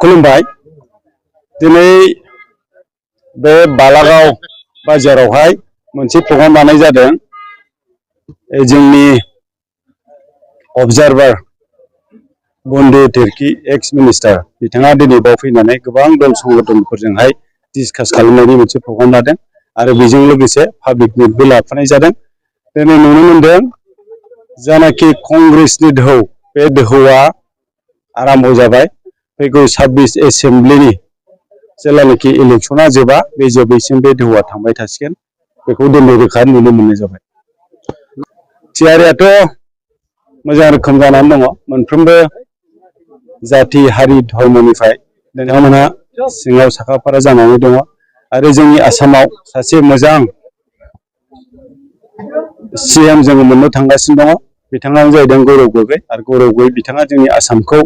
खुलुमबाय दिनै बे बालागाव बाजारावहाय मोनसे प्रग्राम लानाय जादों जोंनि अबजार्भार बन्दु तिर्की एक्स मिनिस्टार बिथाङा दिनै बाव फैनानै गोबां दल संगठनफोरजोंहाय डिसकास खालामनायनि मोनसे प्रग्राम लादों आरो बेजों लोगोसे पाब्लिक मिटबो लाफानाय जादों। दिनै नुनो मोनदों जानाखि कंग्रेसनि दोहौ बे दोहौआ आराम्भ जाबाय। फैगौ 26 एसेम्बलिनि जेलानाखि इलेक्शना जोबा बे जोबैसिम बे दोहौआ थांबाय थासिगोन बेखौ दिनै रोखा नुनो मोननाय जाबाय। थियारियाथ' मोजां रोखोम जानानै दङ। मोनफ्रोमबो जाति हारि धर्मनिफ्राय बिथांमोनहा सिङाव साखाफारा जानानै दङ आरो जोंनि आसामाव सासे मोजां सीएम जोङो मोननो थांगासिनो दङ। बिथाङानो जाहैदों गौरव गगৈ आरो गौरव गगै बिथाङा जोंनि आसामखौ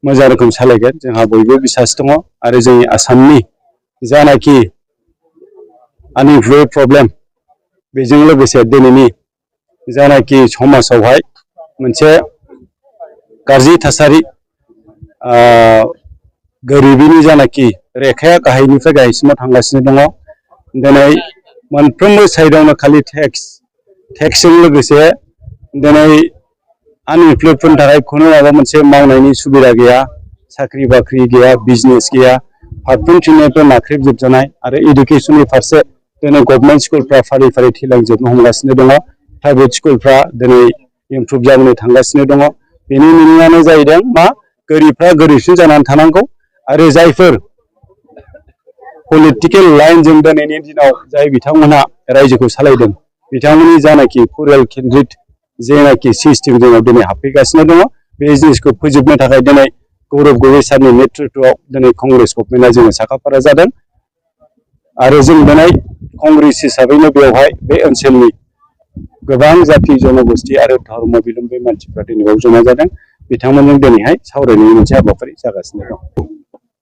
मोजां रोखोम सालायगोन जोंहा बयबो बिसास दङ आरो जोंनि आसामनि जानाखि आनइमप्लयड प्रब्लेम बेजों लोगोसे दिनैनि जानाखि समाजावहाय मोनसे गाज्रि थासारि गोरिबिनि जानाखि रेखाया गाहायनिफ्राय गाहायसिमाव थांगासिनो दङ। दिनै मोनफ्रोमबो साइडआवनो खालि टेक्सजों लोगोसे दिनै आनइमप्लयडफोरनि थाखाय खुनु माबा मोनसे मावनायनि सुबिदा गैया, साख्रि बाख्रि गैया, बिजनेस गैया, फारफ्रोमथिंनिफ्राय नाख्रेबजोबजानाय आरो इडुकेसननि फारसे दिनै गभर्नमेन्ट स्कुलफ्रा फारि फारि थैलांजोबनो हमगासिनो दङ। प्राइभेट स्कुलफ्रा दिनै इमप्रुभ जाबोनो थांगासिनो दङ। बेनि मिनिङानो जाहैदों मा गोरिबफ्रा गोरिबसिन जानानै थानांगौ आरो जायफोर पलिटिकेल लाइनजों दिनैनि दिनाव जाय बिथांमोनहा रायजोखौ सालायदों बिथांमोननि जानाखि फरियाल केन्द्रित जेनाखि सिस्टेम जोंनाव दिनै हाबफैगासिनो दङ बे जिनिसखौ फोजोबनो थाखाय दिनै गौरव गगৈ सारनि नेतृत्वआव दिनै कंग्रेस गभर्नमेन्टआ जोङो साखाफारा जादों आरो जों दिनै कंग्रेस हिसाबैनो बेवहाय बे ओनसोलनि गोबां जाति जनगोष्ठी आरो धर्म बिलम्बि मानसिफ्रा दिनै बाव जमा जादों। बिथांमोनजों दिनैहाय सावरायनायनि मोनसे हाबाफारि जागासिनो दं।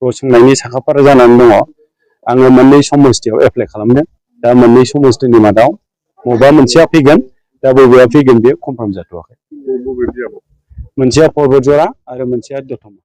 गसंनायनि साखाफारा जानानै दङ। आङो मोननै समस्थियाव एप्लाइ खालामदों। दा मोननै समस्थिनि मादाव बबेबा मोनसेया फैगोन, दा बबेया फैगोन बेयो कनफार्म जाथ'वाखै। मोनसेया परबतजरा आरो मोनसेया दतमा।